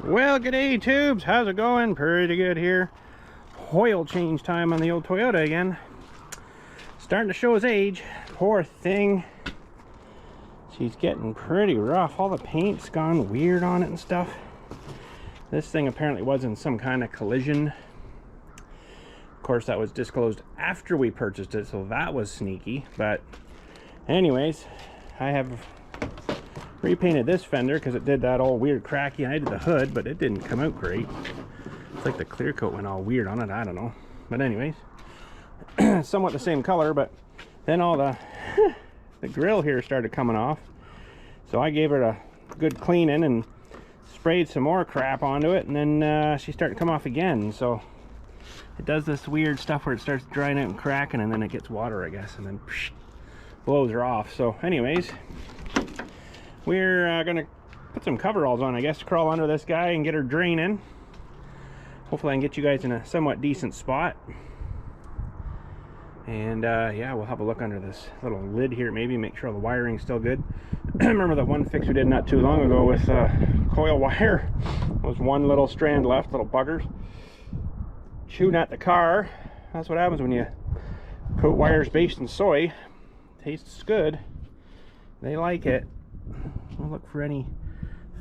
Well, g'day tubes, how's it going? Pretty good here. Oil change time on the old Toyota again. Starting to show his age. Poor thing. She's getting pretty rough. All the paint's gone weird on it and stuff. This thing apparently was in some kind of collision. Of course, that was disclosed after we purchased it, so that was sneaky. But anyways, I have repainted this fender because it did that all weird cracky. I did the hood, but it didn't come out great. It's like the clear coat went all weird on it. I don't know. But anyways, somewhat the same color, but then all the grill here started coming off. So I gave her a good cleaning and sprayed some more crap onto it, and then she started to come off again. So it does this weird stuff where it starts drying out and cracking, and then it gets water, I guess, and then blows her off. So anyways, we're gonna put some coveralls on, I guess, to crawl under this guy and get her draining. Hopefully I can get you guys in a somewhat decent spot. And yeah, we'll have a look under this little lid here, maybe make sure all the wiring's still good. Remember that one fix we did not too long ago with coil wire? There was one little strand left, little buggers chewing at the car. That's what happens when you coat wires based in soy. Tastes good. They like it. We'll look for any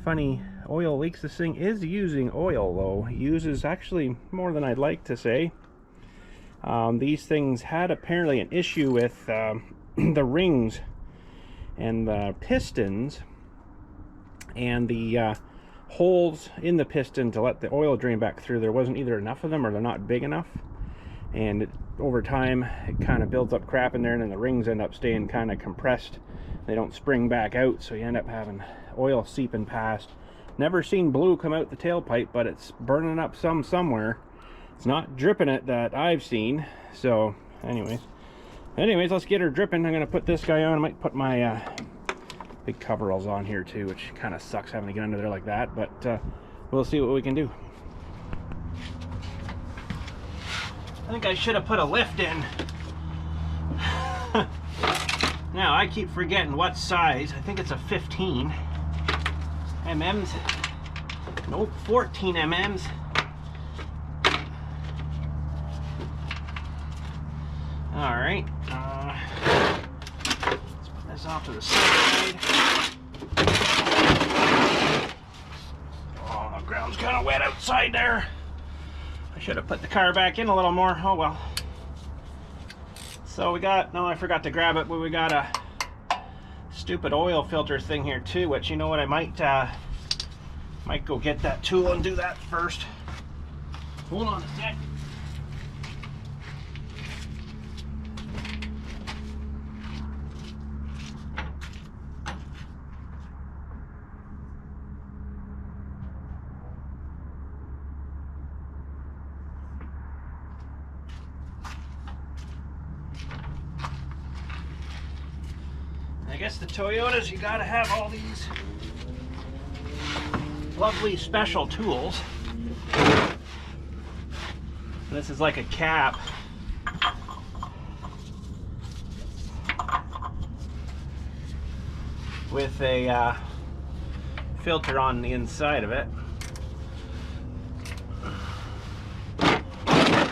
funny oil leaks. This thing is using oil though. It uses actually more than I'd like to say. These things had apparently an issue with the rings and the pistons and the holes in the piston to let the oil drain back through. There wasn't either enough of them or they're not big enough, and over time it kind of builds up crap in there, and then the rings end up staying kind of compressed. They don't spring back out, so you end up having oil seeping past. Never seen blue come out the tailpipe, but it's burning up somewhere. It's not dripping it that I've seen. So anyways, let's get her dripping. I'm gonna put this guy on. I might put my big coveralls on here too, which kind of sucks having to get under there like that, but we'll see what we can do. I think I should have put a lift in. Now I keep forgetting what size. I think it's a 15 mm's. Nope, 14 mm's. All right, let's put this off to the side. Oh, the ground's kind of wet outside there. I should have put the car back in a little more. Oh well. So we got, no, I forgot to grab it, but we got a stupid oil filter thing here too, which, you know what, I might go get that tool and do that first. Hold on a sec. I guess the Toyotas, you gotta have all these lovely special tools. This is like a cap. With a filter on the inside of it.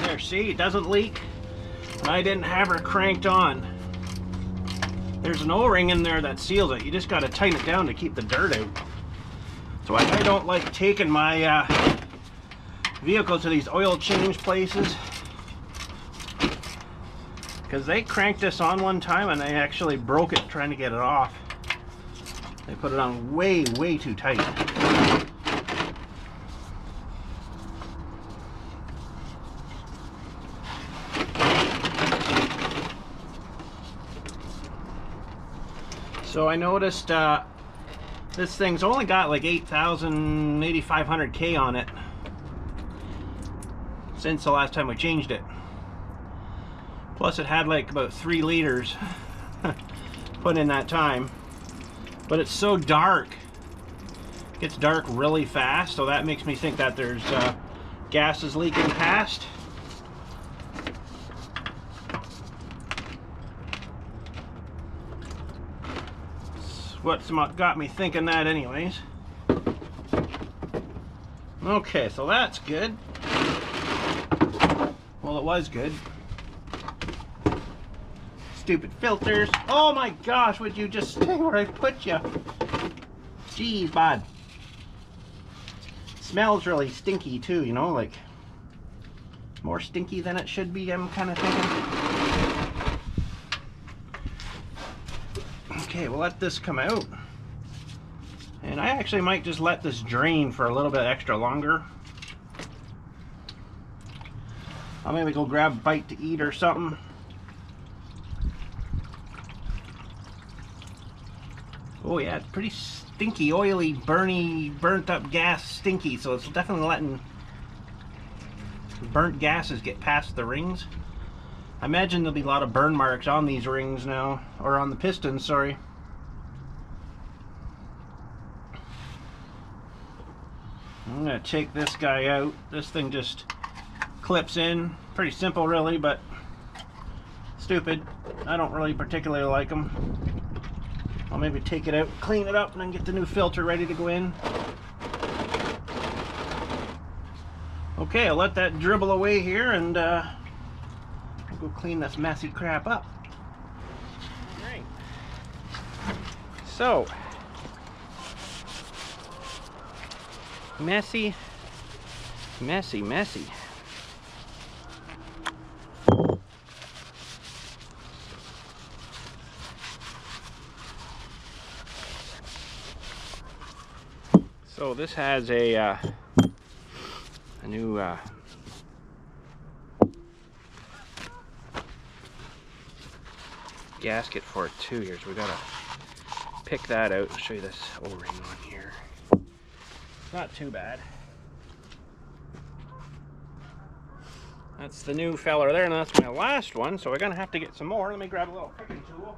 There, see, it doesn't leak. I didn't have her cranked on. There's an O-ring in there that seals it. You just got to tighten it down to keep the dirt out. So I don't like taking my vehicle to these oil change places, because they cranked this on one time and they actually broke it trying to get it off. They put it on way too tight. So I noticed this thing's only got like 8,000, 8,500 K on it since the last time we changed it. Plus it had like about 3 liters put in that time. But it's so dark. It gets dark really fast, so that makes me think that there's gases leaking past. What's got me thinking that anyways. Okay, so that's good. Well, it was good. Stupid filters. Oh my gosh, would you just stay where I put you? Jeez, bud. Smells really stinky too, you know, like more stinky than it should be, I'm kind of thinking. Okay, we'll let this come out. And I actually might just let this drain for a little bit extra longer. I'll maybe go grab a bite to eat or something. Oh yeah, it's pretty stinky, oily, burnt up gas stinky, so it's definitely letting burnt gases get past the rings. I imagine there'll be a lot of burn marks on these rings now, or on the pistons, sorry. I'm gonna take this guy out. This thing just clips in. Pretty simple really, but stupid. I don't really particularly like them. I'll maybe take it out, clean it up, and then get the new filter ready to go in. Okay, I'll let that dribble away here, and I'll go clean this messy crap up. Alright. So, messy. So this has a new gasket for it too here, so we gotta pick that out. I'll show you this O-ring on here. Not too bad. That's the new feller there, and that's my last one, so we're gonna have to get some more. Let me grab a little picking tool.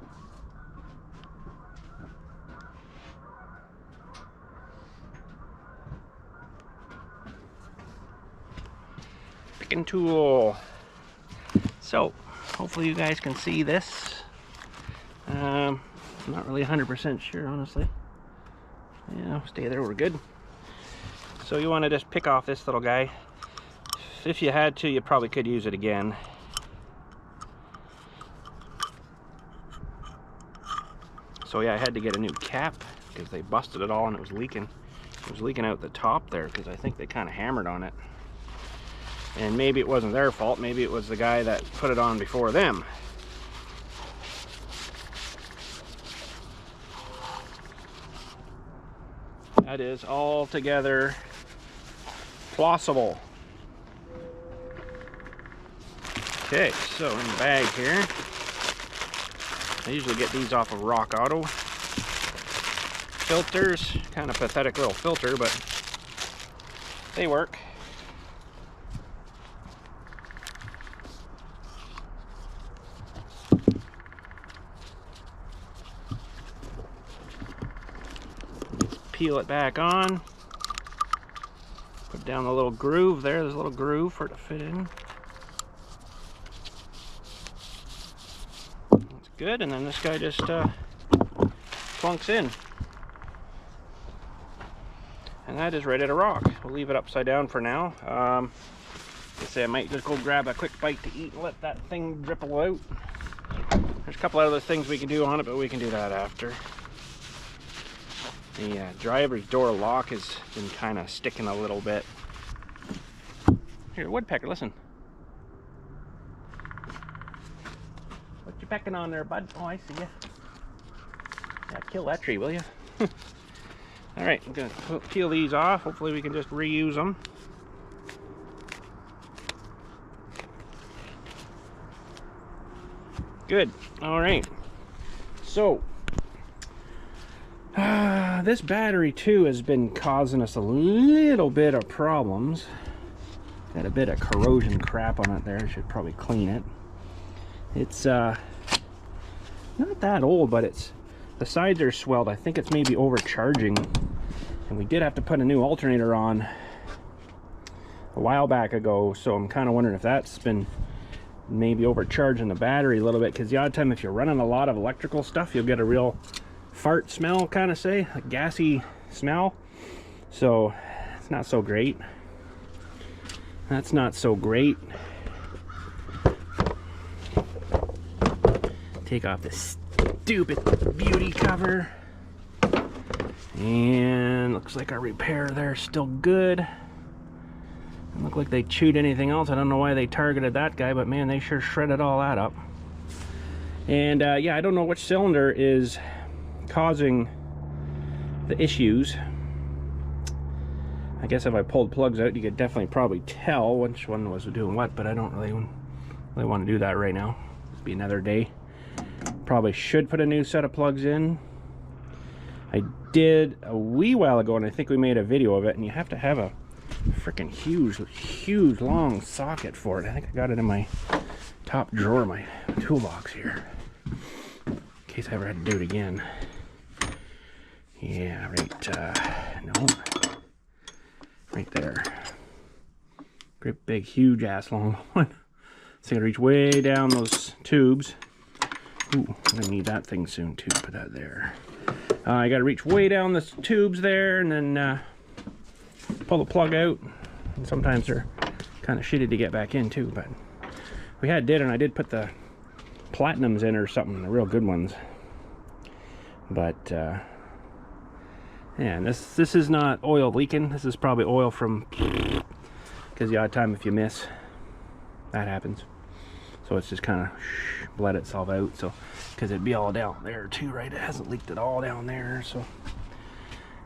Picking tool. So, hopefully you guys can see this. I'm not really 100% sure, honestly. Yeah, stay there, we're good. So you want to just pick off this little guy. If you had to, you probably could use it again. So yeah, I had to get a new cap because they busted it all and it was leaking. It was leaking out the top there because I think they kind of hammered on it. And maybe it wasn't their fault, maybe it was the guy that put it on before them. That is altogether plausible. Okay, so in the bag here, I usually get these off of Rock Auto. Filters, kind of pathetic little filter, but they work. Peel it back on. Put down the little groove there. There's a little groove for it to fit in. That's good. And then this guy just plunks in. And that is ready to rock. We'll leave it upside down for now. I might just go grab a quick bite to eat and let that thing dripple out. There's a couple other things we can do on it, but we can do that after. The driver's door lock has been kind of sticking a little bit. Here, woodpecker, listen. What you pecking on there, bud? Oh, I see ya. Yeah, kill that tree, will you? Alright, I'm going to peel these off. Hopefully we can just reuse them. Good. Alright. So, this battery too has been causing us a little bit of problems. Got a bit of corrosion crap on it there. I should probably clean it. It's not that old, but it's the sides are swelled. I think it's maybe overcharging, and we did have to put a new alternator on a while back ago, so I'm kind of wondering if that's been maybe overcharging the battery a little bit, because the odd time if you're running a lot of electrical stuff, you'll get a real fart smell, kind of say, a gassy smell. So it's not so great. That's not so great. Take off this stupid beauty cover. And looks like our repair there is still good. Doesn't look like they chewed anything else. I don't know why they targeted that guy, but man, they sure shredded all that up. And yeah, I don't know which cylinder is causing the issues. I guess if I pulled plugs out, you could definitely probably tell which one was doing what, but I don't really want to do that right now. It'll be another day. Probably should put a new set of plugs in. I did a wee while ago, and I think we made a video of it, and you have to have a freaking huge long socket for it. I think I got it in my top drawer of my toolbox here, in case I ever had to do it again. Yeah, right, no. Right there. Great big huge ass long one. So I gotta reach way down those tubes. Ooh, I'm gonna need that thing soon too. Put that there. I gotta reach way down the tubes there and then pull the plug out. And sometimes they're kind of shitty to get back in too, but and I did put the platinums in or something, the real good ones. But yeah, and this is not oil leaking. This is probably oil from, because the odd time if you miss, that happens. So it's just kind of bled itself out. So because it'd be all down there too, right? It hasn't leaked at all down there. So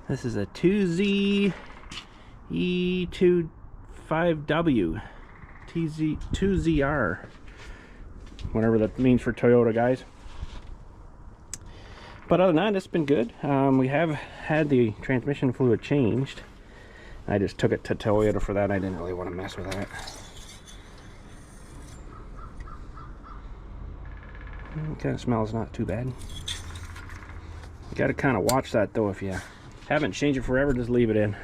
this is a 2Z E25W TZ2ZR, whatever that means for Toyota, guys. But other than that, it's been good. We have had the transmission fluid changed. I just took it to Toyota for that. I didn't really want to mess with that. It kind of smells not too bad. You got to kind of watch that though. If you haven't changed it forever, just leave it in.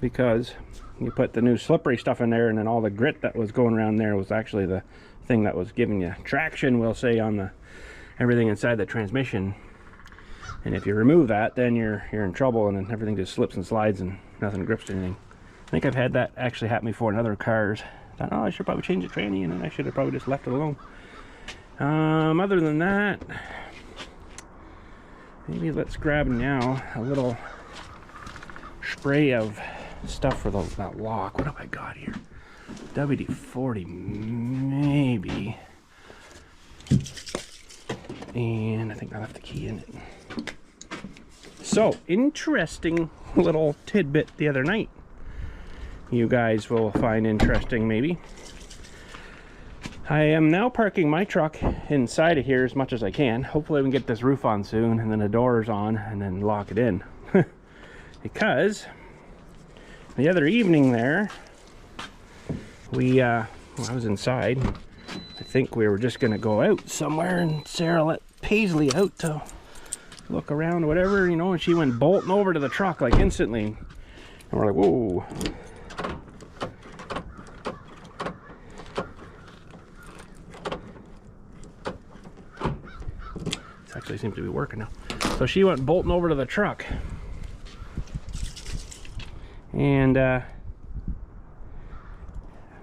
Because you put the new slippery stuff in there, and then all the grit that was going around there was actually the thing that was giving you traction, we'll say, on the everything inside the transmission. And if you remove that, then you're in trouble, and then everything just slips and slides and nothing grips to anything. I think I've had that actually happen before in other cars. I thought, oh, I should probably change the tranny, and then I should have probably just left it alone. Other than that, maybe let's grab now a little spray of stuff for that lock. What have I got here? WD-40 maybe. And I think I left the key in it. So, interesting little tidbit the other night. You guys will find interesting maybe. I am now parking my truck inside of here as much as I can. Hopefully we can get this roof on soon, and then the doors on, and then lock it in. Because the other evening there, I was inside. I think we were just gonna go out somewhere, and Sarah let Paisley out to look around or whatever, you know, and she went bolting over to the truck like instantly. And we're like, whoa. This actually seems to be working now. So she went bolting over to the truck. And we're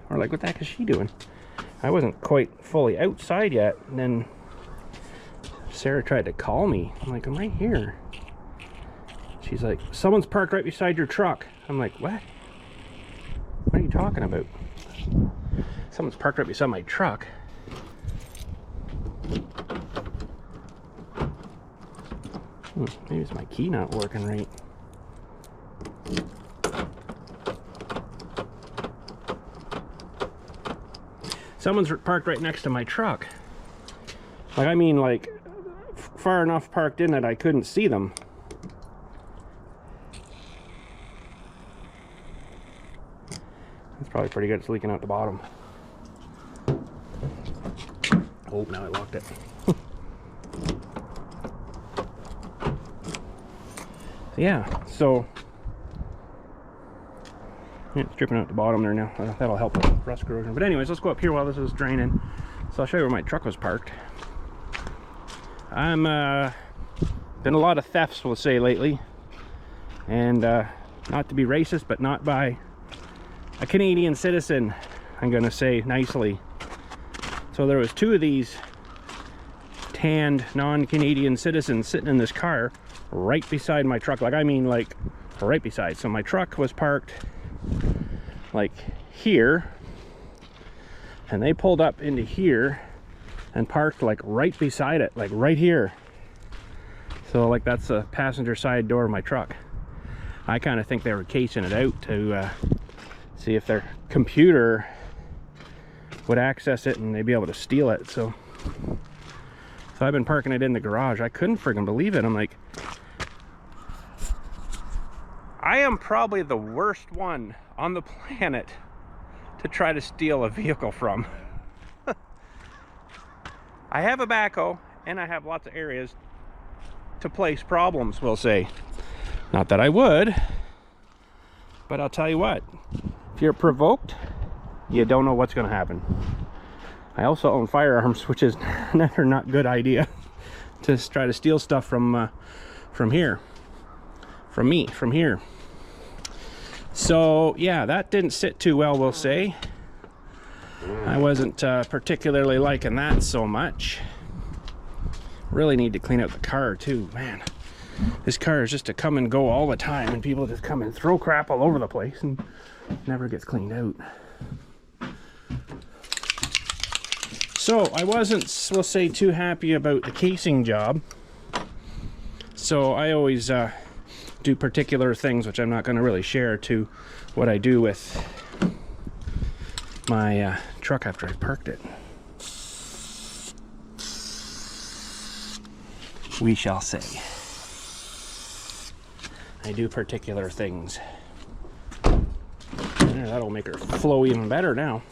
like, what the heck is she doing? I wasn't quite fully outside yet, and then Sarah tried to call me. I'm like, I'm right here. She's like, someone's parked right beside your truck. I'm like, what? What are you talking about? Someone's parked right beside my truck. Maybe it's my key not working right. Someone's parked right next to my truck. Like, I mean, like, far enough parked in that I couldn't see them. That's probably pretty good. It's leaking out the bottom. Oh, now I locked it. Yeah, so yeah, it's dripping out the bottom there now. That'll help with rust corrosion. But anyways, let's go up here while this is draining. So I'll show you where my truck was parked. I'm been a lot of thefts, we'll say, lately. And not to be racist, but not by a Canadian citizen, I'm gonna say nicely. So there was 2 of these tanned non-Canadian citizens sitting in this car right beside my truck. Like, I mean, like right beside. So my truck was parked like here, and they pulled up into here and parked like right beside it, like right here. So like that's the passenger side door of my truck. I kind of think they were casing it out to see if their computer would access it and they'd be able to steal it. So I've been parking it in the garage. I couldn't friggin' believe it. I'm like, I am probably the worst one on the planet to try to steal a vehicle from. I have a backhoe and I have lots of areas to place problems, we'll say. Not that I would, but I'll tell you what, if you're provoked, you don't know what's going to happen. I also own firearms, which is another not good idea to try to steal stuff from here, from here. So yeah, that didn't sit too well, we'll say. I wasn't particularly liking that so much. Really need to clean out the car too, man. This car is just to come and go all the time, and people just come and throw crap all over the place and never gets cleaned out. So I wasn't, we'll say, too happy about the casing job. So I always do particular things, which I'm not going to really share, to what I do with my truck after I parked it. We shall say. I do particular things. Yeah, that'll make her flow even better now.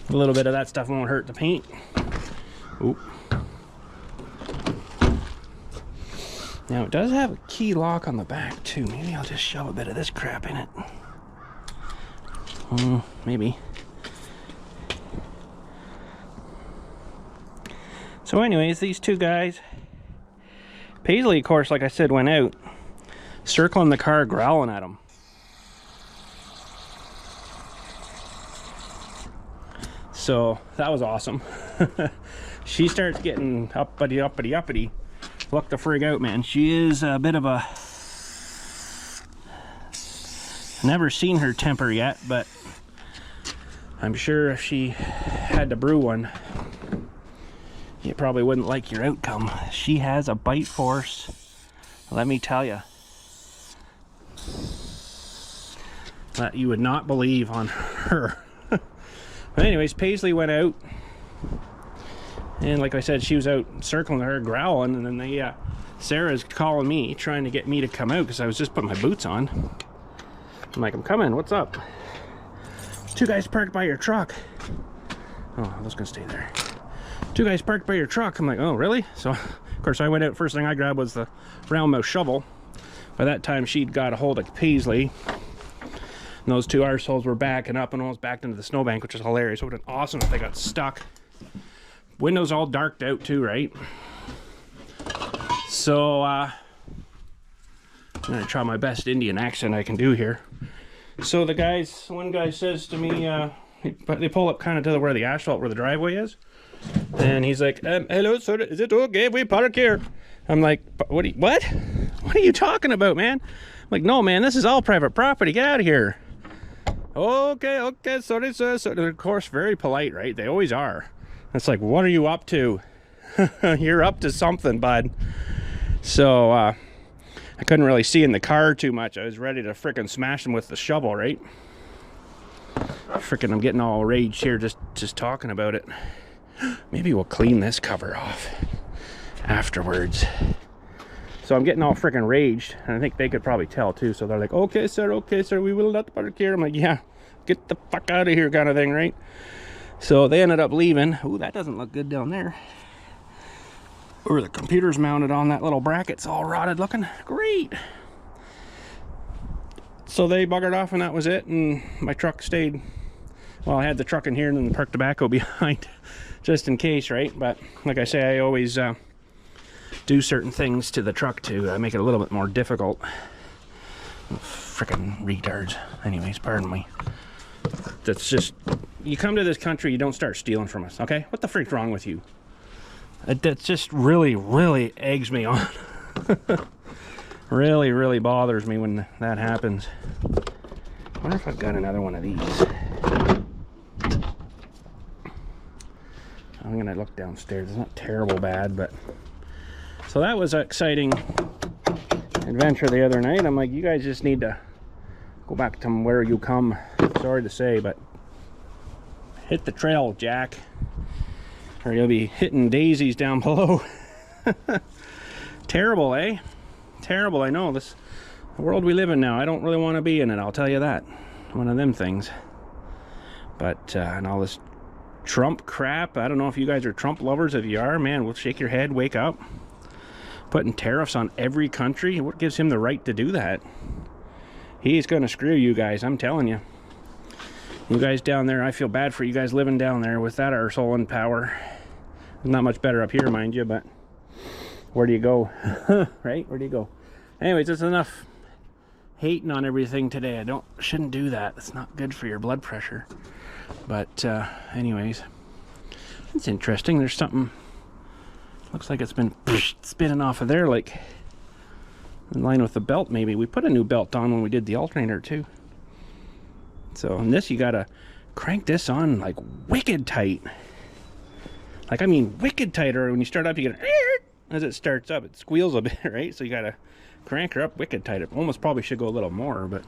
A little bit of that stuff won't hurt the paint. Oop. Now it does have a key lock on the back too. Maybe I'll just shove a bit of this crap in it. Maybe. So anyways, these 2 guys, Paisley, of course, like I said, went out, circling the car, growling at them. So that was awesome. She starts getting uppity. Look the frig out, man. She is a bit of a... Never seen her temper yet, but I'm sure if she had to brew one, you probably wouldn't like your outcome. She has a bite force, let me tell you, that you would not believe on her. But anyways, Paisley went out, and like I said, she was out circling her, growling, and then Sarah's calling me, trying to get me to come out because I was just putting my boots on. I'm like, I'm coming, what's up? 2 guys parked by your truck. Oh, I was gonna stay there. 2 guys parked by your truck. I'm like, oh, really? So, of course, I went out. First thing I grabbed was the round mouth shovel. By that time, she'd got a hold of Paisley. And those 2 arseholes were backing up and almost backed into the snowbank, which is hilarious. It would have been awesome if they got stuck. Windows all darked out too, right? So, I'm gonna try my best Indian accent I can do here. So the guys, one guy says to me, they pull up kind of to where the asphalt, where the driveway is. And he's like, hello, sir, is it okay if we park here? I'm like, what are you talking about, man? I'm like, no, man, this is all private property. Get out of here. Okay, sorry, sir. So, of course, very polite, right? They always are. It's like, what are you up to? You're up to something, bud. So, I couldn't really see in the car too much. I was ready to frickin' smash them with the shovel, right? Frickin', I'm getting all raged here just talking about it. Maybe we'll clean this cover off afterwards. So I'm getting all frickin' raged, and I think they could probably tell too. So they're like, okay, sir, we will not park here. I'm like, yeah, get the fuck out of here kind of thing, right? So they ended up leaving. Ooh, that doesn't look good down there. Or the computer's mounted on that little bracket's all rotted looking. Great. So they buggered off and that was it, and my truck stayed. Well, I had the truck in here and then the parked tobacco behind just in case, right? But like I say, I always do certain things to the truck to make it a little bit more difficult. Frickin' retards. Anyways, pardon me. That's just, you come to this country, you don't start stealing from us, okay? What the freak's wrong with you? That just really, really eggs me on. Really, really bothers me when that happens. I wonder if I've got another one of these. I'm gonna look downstairs. It's not terrible bad, but... So that was an exciting adventure the other night. I'm like, you guys just need to go back to where you come. Sorry to say, but hit the trail, Jack, or you'll be hitting daisies down below. Terrible, eh? Terrible. I know, the world we live in now, I don't really want to be in it, I'll tell you that. One of them things. But and all this Trump crap, I don't know if you guys are Trump lovers. If you are, man, we'll shake your head, wake up. Putting tariffs on every country, what gives him the right to do that? He's gonna screw you guys, I'm telling you. You guys down there, I feel bad for you guys living down there with that arsehole in power. Not much better up here, mind you, but where do you go? Right? Where do you go? Anyways, that's enough hating on everything today. Shouldn't do that. It's not good for your blood pressure. But anyways, it's interesting. There's something, looks like it's been spinning off of there, like in line with the belt maybe. We put a new belt on when we did the alternator too. So on this, you gotta crank this on like wicked tight. Like, I mean wicked tight, or when you start up you get as it starts up it squeals a bit, right? So you gotta crank her up wicked tight. It almost probably should go a little more, but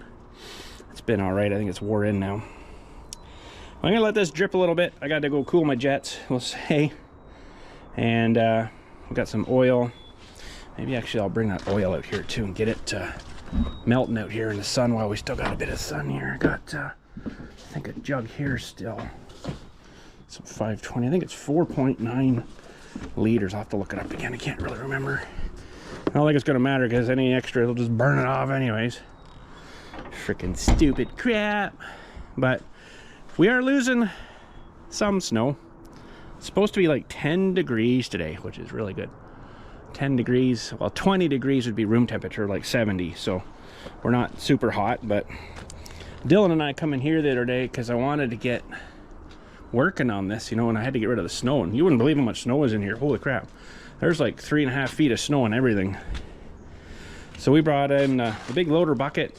it's been all right. I think it's wore in now. I'm gonna let this drip a little bit. I got to go cool my jets, we'll say. And we got some oil. Maybe actually I'll bring that oil out here too and get it melting out here in the sun while we still got a bit of sun here. I got I think a jug here still. Some 520. I think it's 4.9 liters. I'll have to look it up again. I can't really remember. I don't think it's gonna matter because any extra it'll just burn it off anyways. Freaking stupid crap. But we are losing some snow. It's supposed to be like 10 degrees today, which is really good. 10 degrees, well 20 degrees would be room temperature, like 70, so we're not super hot. But Dylan and I come in here the other day because I wanted to get working on this, you know, and I had to get rid of the snow, and you wouldn't believe how much snow is in here. Holy crap, there's like 3.5 feet of snow and everything. So we brought in the big loader bucket.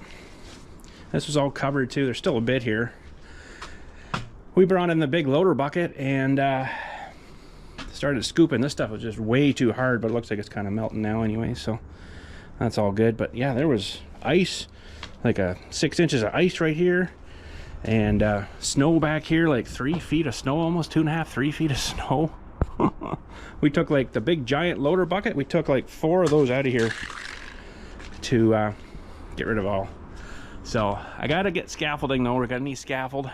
This was all covered too. There's still a bit here. We brought in the big loader bucket and started scooping. This stuff was just way too hard, but it looks like it's kind of melting now anyway, so that's all good. But yeah, there was ice, like 6 inches of ice right here, and snow back here, like 3 feet of snow, almost 2.5, 3 feet of snow. We took like the big giant loader bucket, we took like 4 of those out of here to get rid of all. So I gotta get scaffolding though. We're gonna need scaffold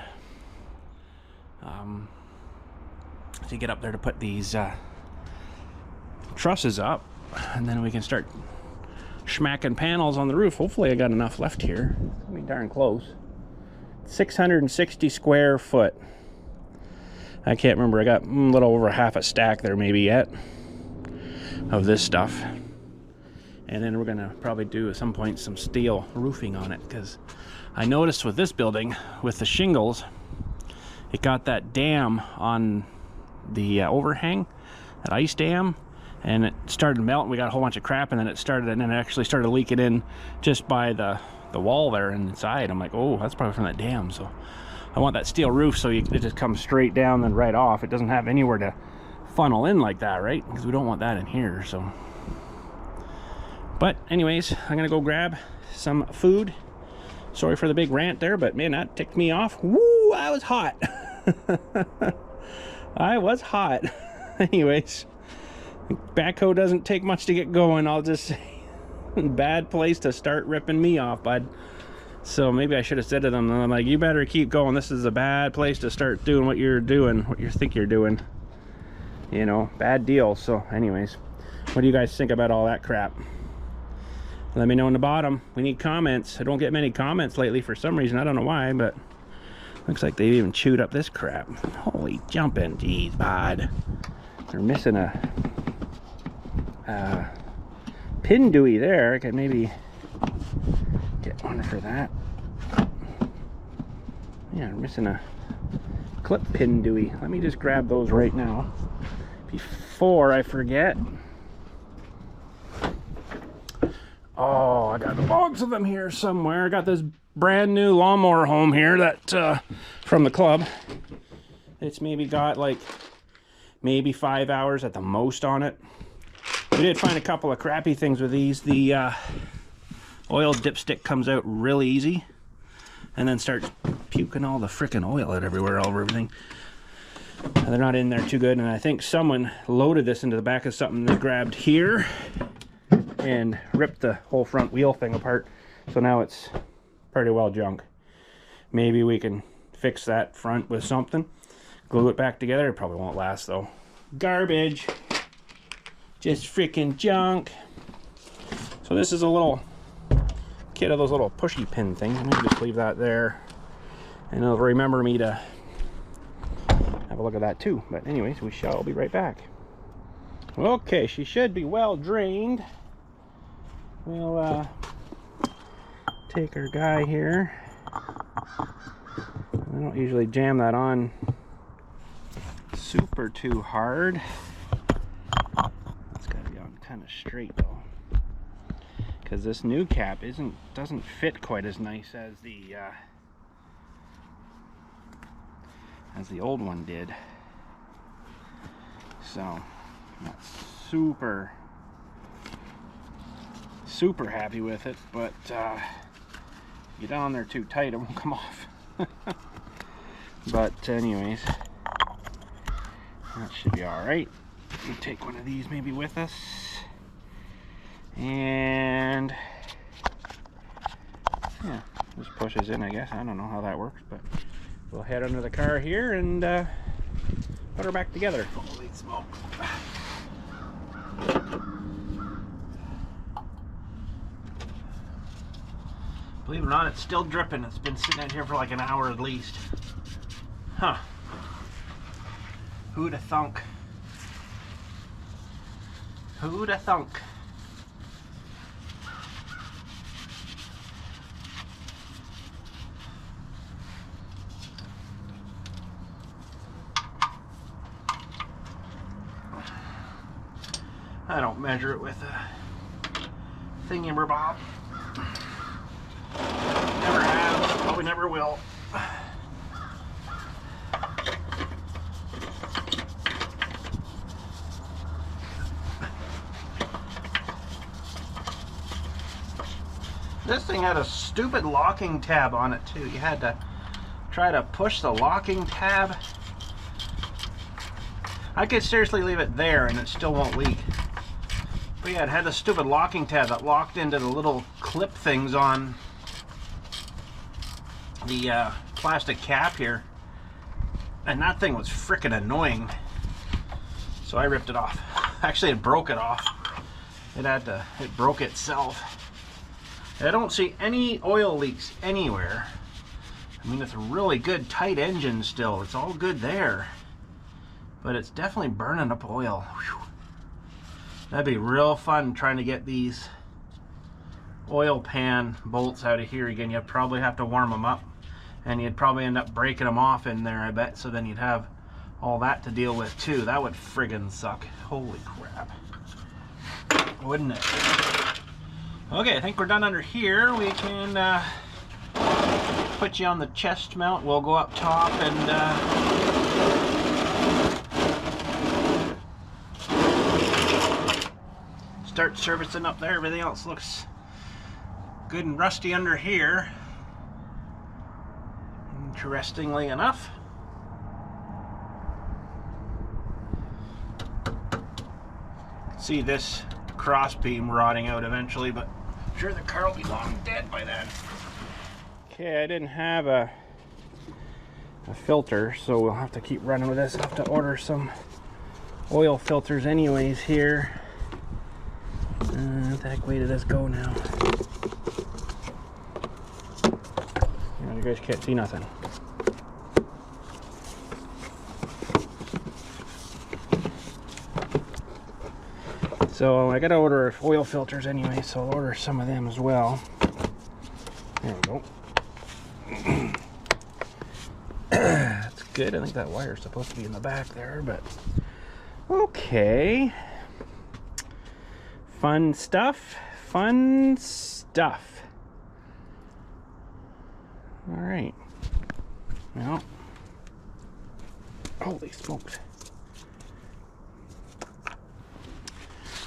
to get up there to put these trusses up, and then we can start schmacking panels on the roof. Hopefully I got enough left here. I mean, darn close. 660 square foot. I can't remember. I got a little over half a stack there maybe yet of this stuff. And then we're gonna probably do at some point some steel roofing on it, because I noticed with this building, with the shingles, it got that dam on the overhang, that ice dam, and it started melting. We got a whole bunch of crap, and then it actually started leaking in just by the wall there inside. I'm like, oh, that's probably from that dam. So I want that steel roof so it just comes straight down and right off. It doesn't have anywhere to funnel in like that, right? Because we don't want that in here. So, but anyways, I'm gonna go grab some food. Sorry for the big rant there, but man, that ticked me off. Woo, I was hot. I was hot. Anyways, backhoe doesn't take much to get going, I'll just say. Bad place to start ripping me off, bud. So maybe I should have said to them, I'm like, you better keep going. This is a bad place to start doing what you're doing, what you think you're doing. You know, bad deal. So anyways, what do you guys think about all that crap? Let me know in the bottom. We need comments. I don't get many comments lately for some reason. I don't know why, but looks like they've even chewed up this crap. Holy jumping, geez, bud. They're missing a pin dewey there. I could maybe get one for that. Yeah, I'm missing a clip pin dewey. Let me just grab those right now before I forget. Oh, I got a box of them here somewhere. I got this brand new lawnmower home here that from the club. It's maybe got like maybe 5 hours at the most on it. We did find a couple of crappy things with these. The oil dipstick comes out really easy and then starts puking all the frickin' oil out everywhere, all over everything. They're not in there too good, and I think someone loaded this into the back of something that grabbed here and ripped the whole front wheel thing apart. So now it's pretty well junk. Maybe we can fix that front with something. Glue it back together. It probably won't last though. Garbage. Just freaking junk. So this is a little kit of those little pushy pin things. I'm gonna just leave that there. And it'll remember me to have a look at that too. But anyways, we shall be right back. Okay, she should be well drained. We'll take our guy here. I don't usually jam that on super too hard. It's got to be on kind of straight though, because this new cap doesn't fit quite as nice as the old one did. So I'm not super happy with it, but get on there too tight, it won't come off. But anyways, that should be all right. We'll take one of these maybe with us, and yeah, just pushes in, I guess. I don't know how that works, but we'll head under the car here and put her back together. Holy smoke. Believe it or not, it's still dripping. It's been sitting out here for like an hour at least. Huh. Who'da thunk? Who'da thunk? I don't measure it with a thingy-bob. Never have, probably never will. This thing had a stupid locking tab on it too. You had to try to push the locking tab. I could seriously leave it there and it still won't leak. But yeah, it had a stupid locking tab that locked into the little clip things on the plastic cap here. And that thing was frickin' annoying. So I ripped it off. Actually, it broke it off. It broke itself. I don't see any oil leaks anywhere. I mean, it's a really good tight engine still. It's all good there. But it's definitely burning up oil. Whew. That'd be real fun trying to get these oil pan bolts out of here again. You'd probably have to warm them up. And you'd probably end up breaking them off in there, I bet. So then you'd have all that to deal with too. That would friggin' suck. Holy crap. Wouldn't it? Okay, I think we're done under here. We can put you on the chest mount. We'll go up top and start servicing up there. Everything else looks good and rusty under here. Interestingly enough. See this cross beam rotting out eventually, but I'm sure the car will be long dead by then. Okay, I didn't have a filter, so we'll have to keep running with this. I'll have to order some oil filters anyways here. What the heck way did this go now? You guys can't see nothing. So I gotta order oil filters anyway, so I'll order some of them as well. There we go. That's good. I think that wire's supposed to be in the back there, but okay. Fun stuff. Fun stuff. All right. Well, holy smokes.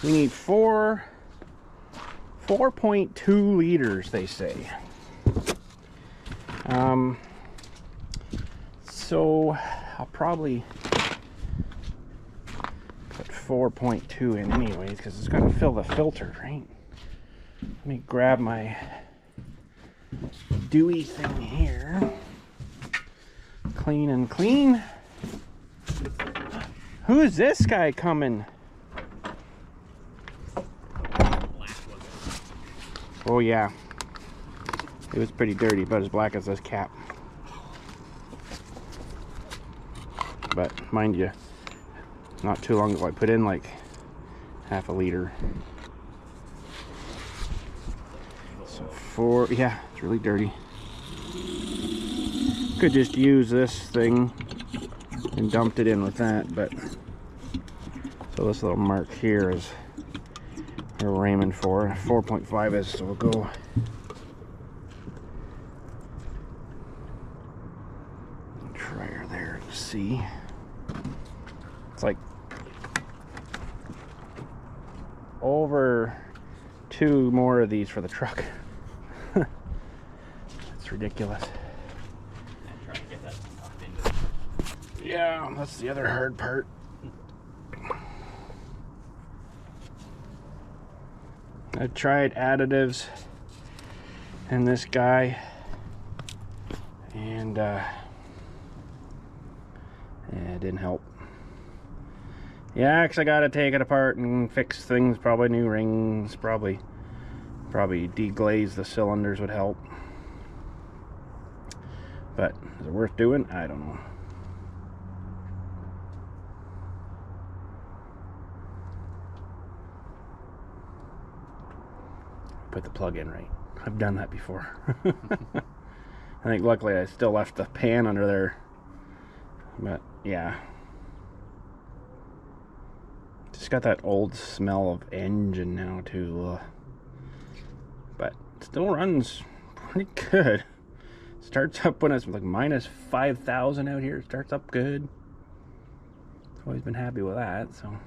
We need 4.2 liters, they say. So I'll probably put 4.2 in anyways, because it's going to fill the filter, right? Let me grab my dewy thing here. Clean and clean. Who is this guy coming? Oh yeah, it was pretty dirty, about as black as this cap. But mind you, not too long ago I put in like half a liter. So yeah, it's really dirty. Could just use this thing and dumped it in with that, but so this little mark here is where we're aiming for. 4.5 is, so we'll go try her there to see. It's like over 2 more of these for the truck. That's ridiculous. Yeah, that's the other hard part. I tried additives in this guy, and yeah, it didn't help. Yeah, because I gotta take it apart and fix things, probably new rings, probably deglaze the cylinders would help. But is it worth doing? I don't know. Put the plug in right. I've done that before. I think luckily I still left the pan under there. But yeah. Just got that old smell of engine now too. But still runs pretty good. Starts up when it's like minus 5,000 out here. It starts up good. Always been happy with that, so.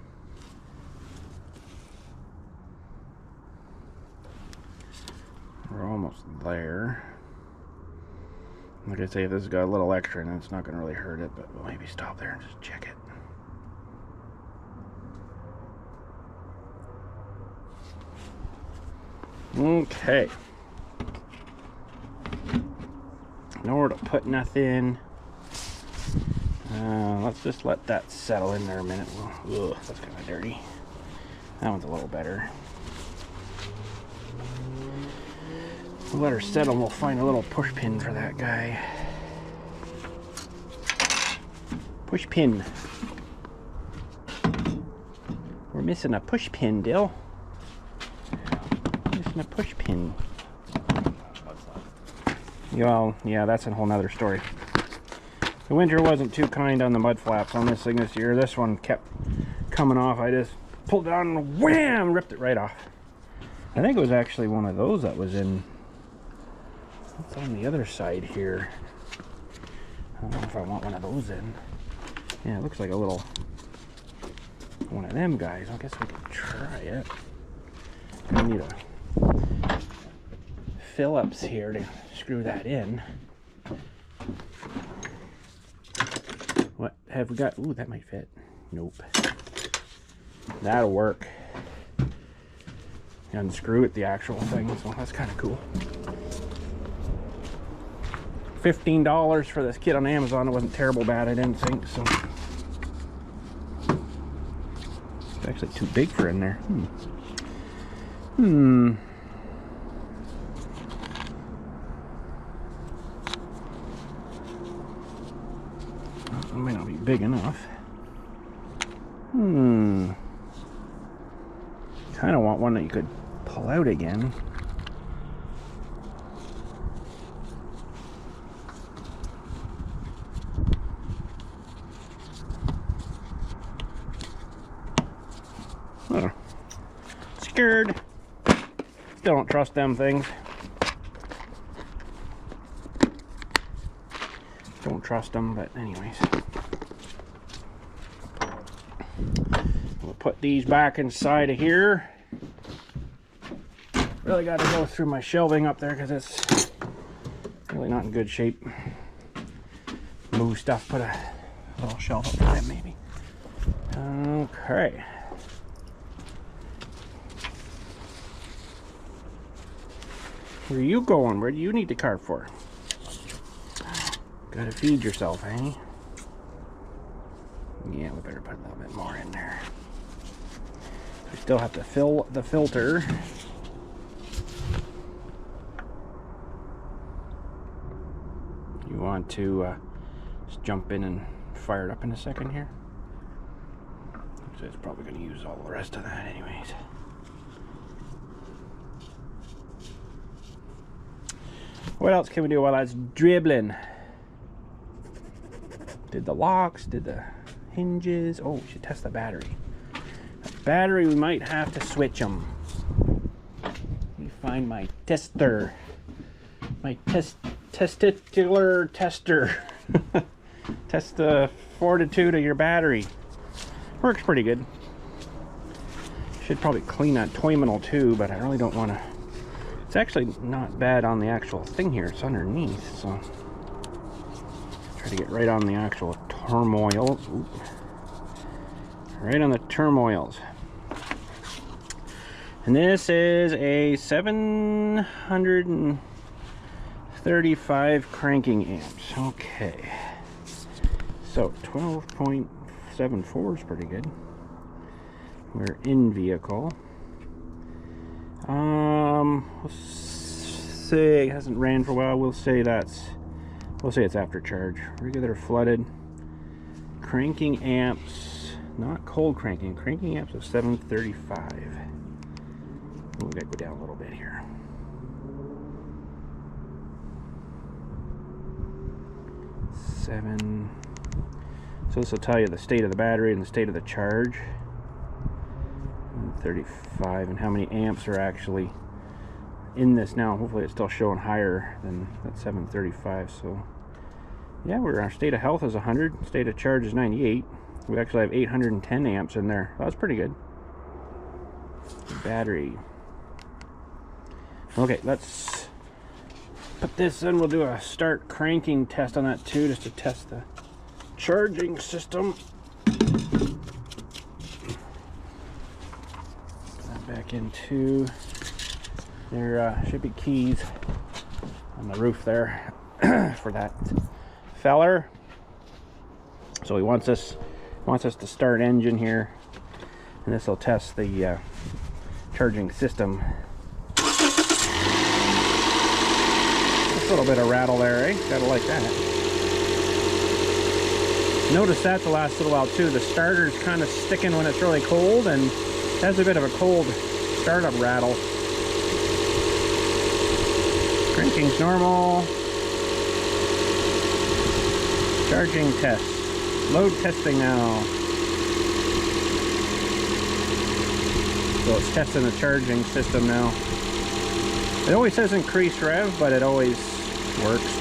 We're almost there. Like I say, if this has got a little extra in it, it's not going to really hurt it, but we'll maybe stop there and just check it. Okay. Nowhere to put nothing. Let's just let that settle in there a minute. Ugh, that's kind of dirty. That one's a little better. We'll let her settle and we'll find a little push pin for that guy. Push pin. We're missing a push pin, Dill. Missing a push pin. Well, yeah, that's a whole nother story. The winter wasn't too kind on the mud flaps on this thing this year. This one kept coming off. I just pulled it out and wham! Ripped it right off. I think it was actually one of those that was in. What's on the other side here? I don't know if I want one of those in. Yeah, it looks like a little one of them guys. I guess we could try it. I need a Phillips here to screw that in. What have we got? Ooh, that might fit. Nope. That'll work. Unscrew it, the actual thing, so that's kind of cool. $15 for this kit on Amazon. It wasn't terrible bad, I didn't think, so. It's actually too big for in there. It might not be big enough. Kind of want one that you could pull out again. Oh. Scared. Still don't trust them things. Don't trust them, but anyways. We'll put these back inside of here. Really got to go through my shelving up there because it's really not in good shape. Move stuff, put a little shelf up for them maybe. Okay. Where are you going? Where do you need the cart for? Gotta feed yourself, eh? Yeah, we better put a little bit more in there. We still have to fill the filter. You want to just jump in and fire it up in a second here? So it's probably going to use all the rest of that anyways. What else can we do while that's dribbling? Did the locks, did the hinges. Oh, we should test the battery. The battery, we might have to switch them. Let me find my tester. My testicular tester. Test the fortitude of your battery. Works pretty good. Should probably clean that terminal too, but I really don't want to. It's actually not bad on the actual thing here. It's underneath, so try to get right on the actual turmoils. Ooh. Right on the turmoils. And this is a 735 cranking amps. Okay. So 12.74 is pretty good. We're in vehicle. We'll say it hasn't ran for a while. We'll say it's after charge. Regular flooded. Cranking amps, not cold cranking. Cranking amps of 735. We gotta go down a little bit here. So this will tell you the state of the battery and the state of the charge. 35 and how many amps are actually in this now. Hopefully it's still showing higher than that 735. So yeah, our state of health is 100, state of charge is 98. We actually have 810 amps in there. That's pretty good. Battery. Okay, let's put this in. We'll do a start cranking test on that too, just to test the charging system. Back into there. Should be keys on the roof there for that feller. So he wants us to start engine here, and this will test the charging system. Just a little bit of rattle there, eh? Gotta like that. Notice that the last little while too. The starter's kind of sticking when it's really cold, and has a bit of a cold startup rattle. Cranking's normal. Charging test. Load testing now. So it's testing the charging system now. It always says increased rev, but it always works.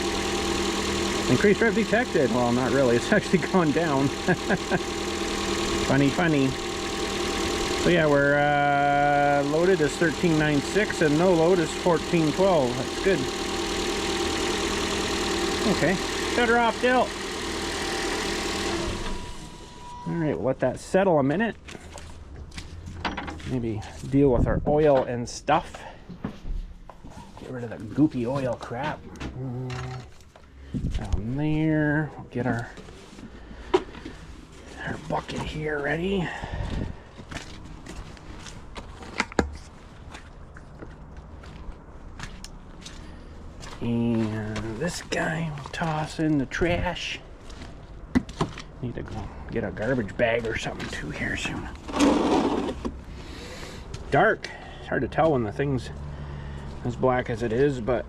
Increased rev detected. Well, not really. It's actually gone down. Funny, funny. So yeah, we're loaded is 1396 and no load is 1412. That's good. Okay, shut her off, Dill. All right, we'll let that settle a minute. Maybe deal with our oil and stuff. Get rid of the goopy oil crap. Down there. We'll get our bucket here ready. And this guy will toss in the trash. Need to go get a garbage bag or something too here soon. dark. It's hard to tell when the thing's as black as it is, but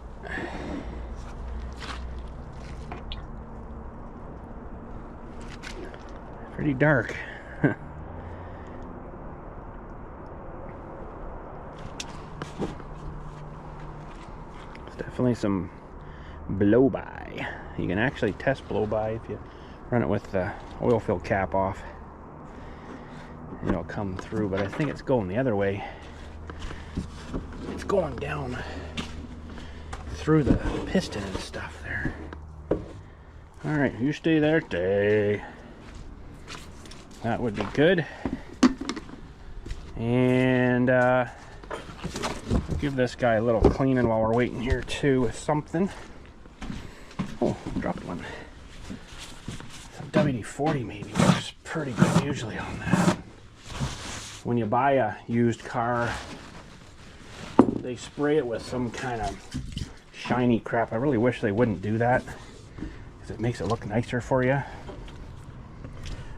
pretty dark. It's definitely some blow by. You can actually test blow by if you run it with the oil fill cap off. It'll come through, but I think it's going the other way. It's going down through the piston and stuff there. Alright, you stay there. Stay. That would be good. And give this guy a little cleaning while we're waiting here too with something. Oh, dropped one. WD-40 maybe works pretty good usually on that. When you buy a used car, they spray it with some kind of shiny crap. I really wish they wouldn't do that, because it makes it look nicer for you.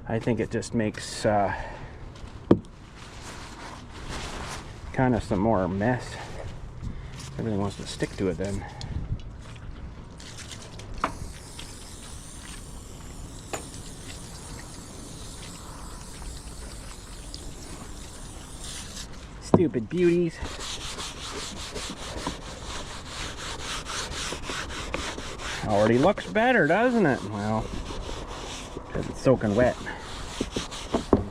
I think it just makes kind of some more mess. Everything wants to stick to it then. Stupid beauties. Already looks better, doesn't it? Well, because it's soaking wet.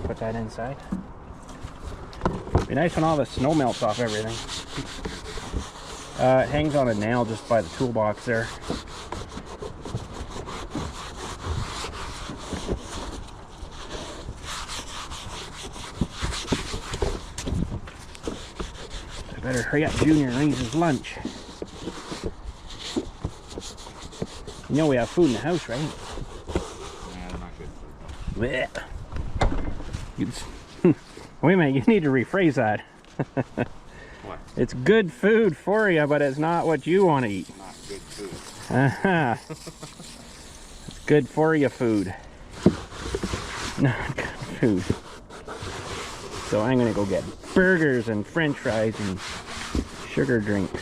Put that inside. Be nice when all the snow melts off everything. It hangs on a nail just by the toolbox there. I better hurry up, Junior, and eat his lunch. You know we have food in the house, right? Yeah, not good food. Wait a minute, you need to rephrase that. What? It's good food for you, but it's not what you want to eat. Not good food. It's good for you food. Not good food. So I'm gonna go get burgers and french fries and sugar drinks.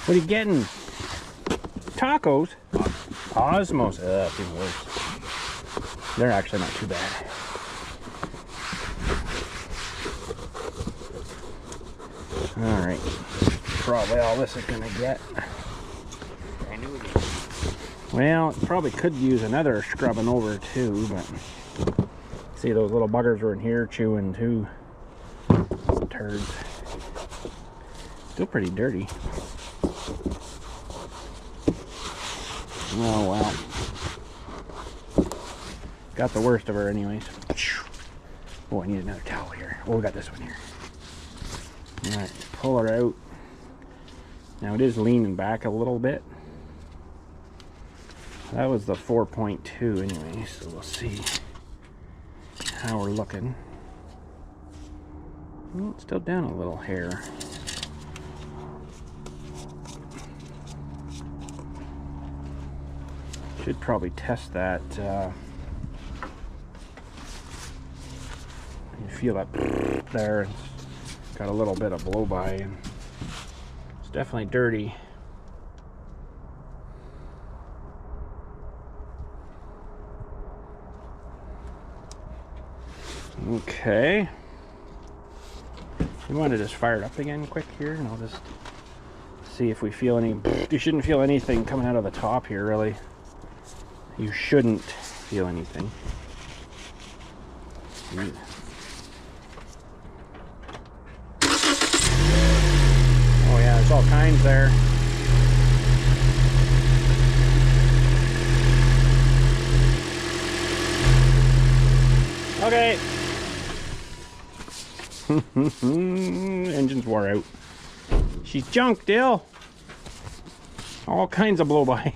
What are you getting? Tacos? Osmos. That's even worse. They're actually not too bad. Alright. Probably all this is gonna get. I knew it. Well, it probably could use another scrubbing over too, but see, those little buggers were in here chewing too. Turds. Still pretty dirty. Oh well. Got the worst of her anyways. Oh, I need another towel here. Oh, we got this one here. Alright, pull her out. Now it is leaning back a little bit. That was the 4.2 anyway, so we'll see how we're looking. Oh, it's still down a little hair. Should probably test that. You feel that there. It's got a little bit of blow by, and it's definitely dirty. Okay. You want to just fire it up again quick here, and I'll just see if we feel any. You shouldn't feel anything coming out of the top here, really. You shouldn't feel anything. Oh yeah, there's all kinds there. Okay. Engine's wore out. She's junk, Dill. All kinds of blow by.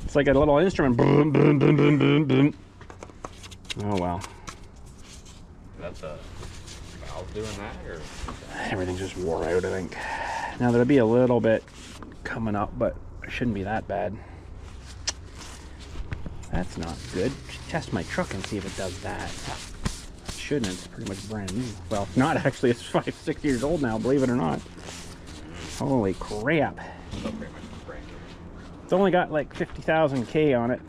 It's like a little instrument. Boom, boom, boom, boom, boom, boom. Oh well. That's a valve doing that, or everything's just wore out, I think. Now there'll be a little bit coming up, but it shouldn't be that bad. That's not good. Test my truck and see if it does that. shouldn't. It's pretty much brand new. Well, it's not actually. It's 5-6 years old now, believe it or not. Holy crap. Still pretty much brand new. It's only got like 50,000 K on it.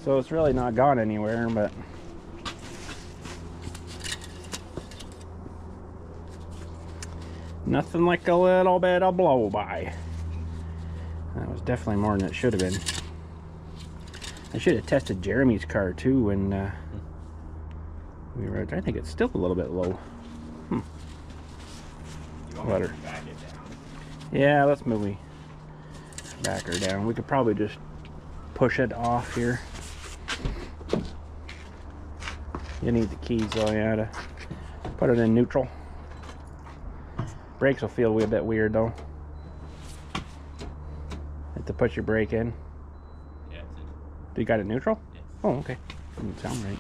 So it's really not gone anywhere, but nothing like a little bit of blow-by. That was definitely more than it should have been. I should have tested Jeremy's car too when we were. I think it's still a little bit low. Let her. Back it down. Yeah, let's move back her down. We could probably just push it off here. You need the keys though, yeah, to put it in neutral. Brakes will feel a bit weird though. Have to put your brake in. Yeah, it's in. You got it neutral? Yeah. Oh, okay. Doesn't sound right.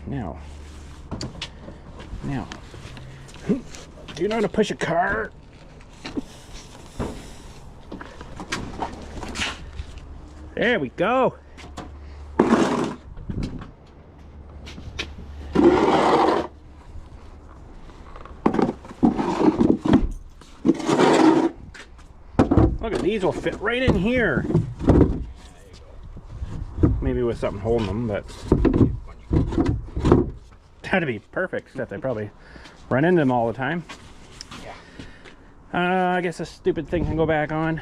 Now. Do you know how to push a car? There we go. Look at these, will fit right in here. Maybe with something holding them, but that'd be perfect, except I probably run into them all the time. I guess this stupid thing can go back on.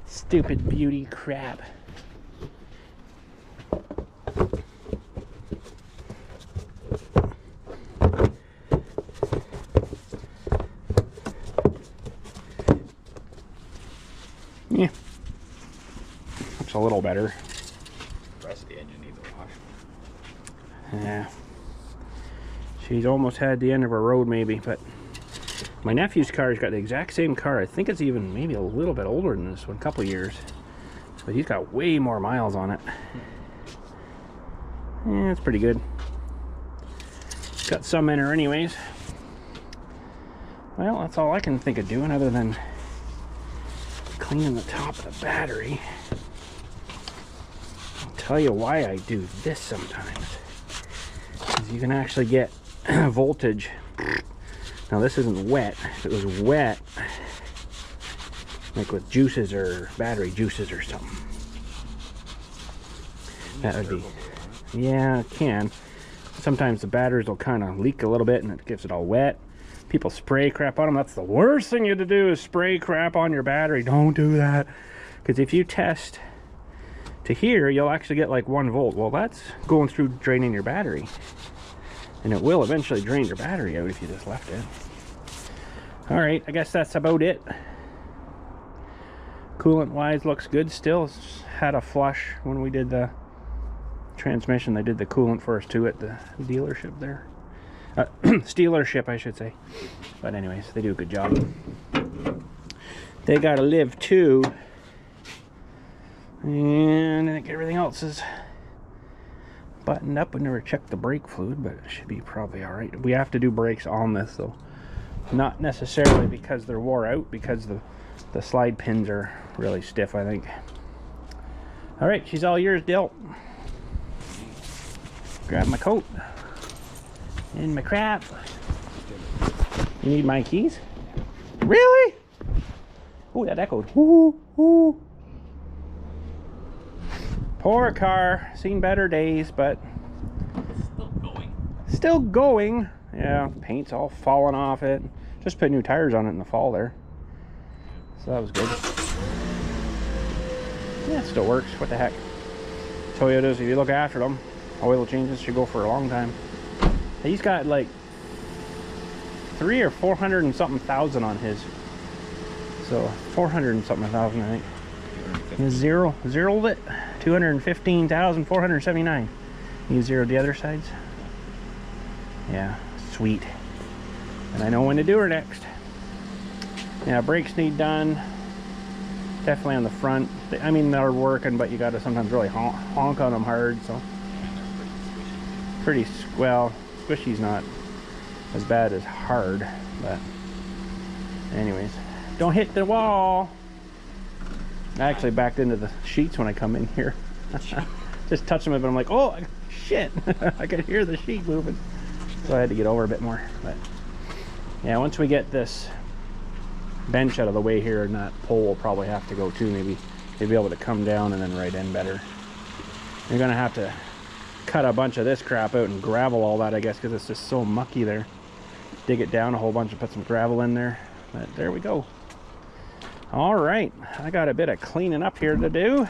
Stupid beauty crap. Yeah. Looks a little better. The rest of the engine needs a wash. Yeah. She's almost had the end of her road maybe, but my nephew's car's got the exact same car. I think it's even maybe a little bit older than this one, a couple years. But he's got way more miles on it. Yeah, it's pretty good. Got some in her anyways. Well, that's all I can think of doing other than cleaning the top of the battery. I'll tell you why I do this sometimes. Because you can actually get voltage. Now this isn't wet. If it was wet, like with juices or battery juices or something, that would be, yeah, it can. Sometimes the batteries will kind of leak a little bit and it gets it all wet. People spray crap on them. That's the worst thing you have to do, is spray crap on your battery. Don't do that, because if you test to here, you'll actually get like 1 volt. Well, that's going through draining your battery, and it will eventually drain your battery out if you just left it. All right, I guess that's about it. Coolant wise looks good still. It's had a flush when we did the transmission. They did the coolant for us too at the dealership there. Stealership, I should say. But anyways, they do a good job. They gotta live too. And I think everything else is buttoned up. We never checked the brake fluid, but it should be probably all right. We have to do brakes on this though. Not necessarily because they're wore out, because the slide pins are really stiff, I think. All right, she's all yours, Dill. Grab my coat and my crap. You need my keys? Really? Oh, that echoed. Woo, woo. Poor car, seen better days, but Still going. still going. Yeah, paint's all falling off it. Just put new tires on it in the fall there, so that was good. Yeah, it still works. What the heck? Toyotas, if you look after them, oil changes should go for a long time. He's got like 300 or 400 and something thousand on his. So 400 and something thousand, I think. He zeroed it. 215,479. You zeroed the other sides. Yeah, sweet. And I know when to do her next. Yeah, brakes need done. Definitely on the front. I mean, they're working, but you got to sometimes really honk on them hard. So pretty well. Squishy's not as bad as hard, but anyways, don't hit the wall. I actually backed into the sheets when I come in here. Just touch them, but I'm like, oh, Shit, I could hear the sheet moving. So I had to get over a bit more. But yeah, once we get this bench out of the way here, and that pole will probably have to go too. Maybe be able to come down and then right in better. You're gonna have to cut a bunch of this crap out and gravel all that, I guess, because it's just so mucky there. Dig it down a whole bunch and put some gravel in there. But there we go. All right, I got a bit of cleaning up here to do.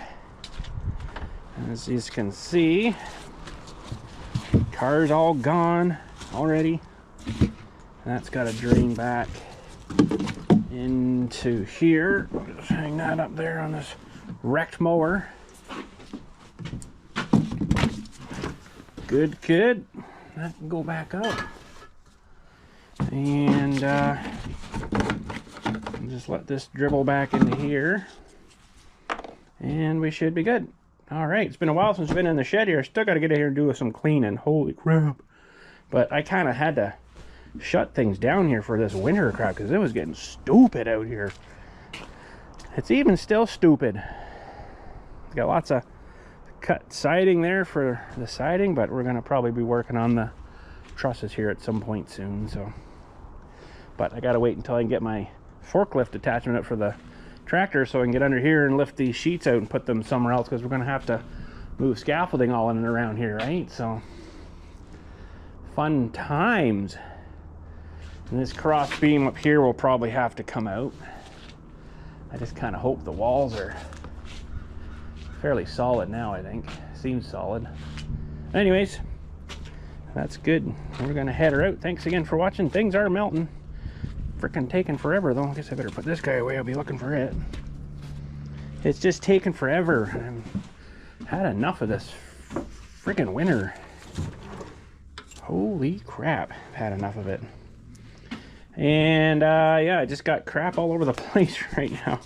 As you can see, car's all gone already. That's got to drain back into here. Just hang that up there on this wrecked mower. Good, good. That can go back up. And just let this dribble back into here. And we should be good. All right, it's been a while since I've been in the shed here. Still got to get in here and do some cleaning. Holy crap. But I kind of had to shut things down here for this winter crap because it was getting stupid out here. It's even still stupid. Got lots of cut siding there for the siding, but we're going to probably be working on the trusses here at some point soon. So, but I got to wait until I can get my forklift attachment up for the tractor so I can get under here and lift these sheets out and put them somewhere else, because we're going to have to move scaffolding all in and around here, right? So fun times. And this cross beam up here will probably have to come out. I just kind of hope the walls are fairly solid now. I think seems solid. Anyways, that's good. We're gonna head her out. Thanks again for watching. Things are melting. Freaking taking forever though. I guess I better put this guy away. I'll be looking for it. It's just taking forever. I've had enough of this freaking winter. Holy crap, I've had enough of it. And yeah, I just got crap all over the place right now.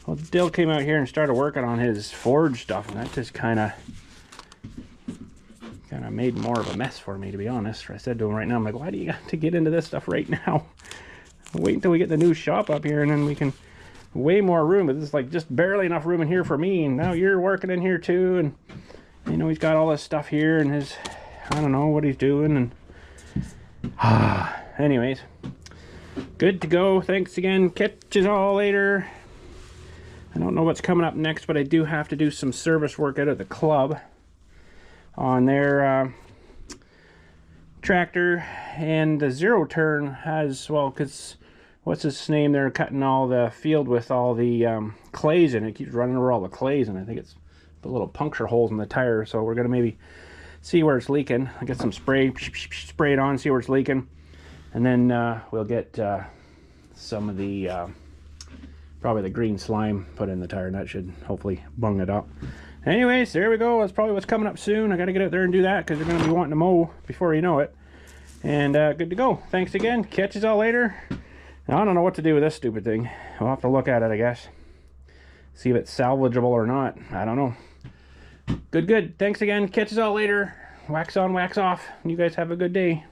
Well, Dill came out here and started working on his forge stuff, and that just kind of made more of a mess for me, to be honest. I said to him right now, I'm like, why do you have to get into this stuff right now? Wait until we get the new shop up here, and then we can way more room. But this is like just barely enough room in here for me, and now you're working in here too, and you know he's got all this stuff here, and his, I don't know what he's doing, and anyways, good to go. Thanks again. Catch us all later. I don't know what's coming up next, but I do have to do some service work out at the club on their tractor. And the zero turn has, well, because what's his name, they're cutting all the field with all the clays in it. It keeps running over all the clays, and I think it's the little puncture holes in the tire. So we're gonna maybe see where it's leaking. I get some spray it on, see where it's leaking, and then we'll get some of the probably the green slime put in the tire, and that should hopefully bung it up. Anyways, there we go. That's probably what's coming up soon. I got to get out there and do that because they're going to be wanting to mow before you know it. And good to go. Thanks again. Catch us all later. Now, I don't know what to do with this stupid thing. We'll have to look at it, I guess. See if it's salvageable or not. I don't know. Good. Thanks again. Catch us all later. Wax on, wax off. You guys have a good day.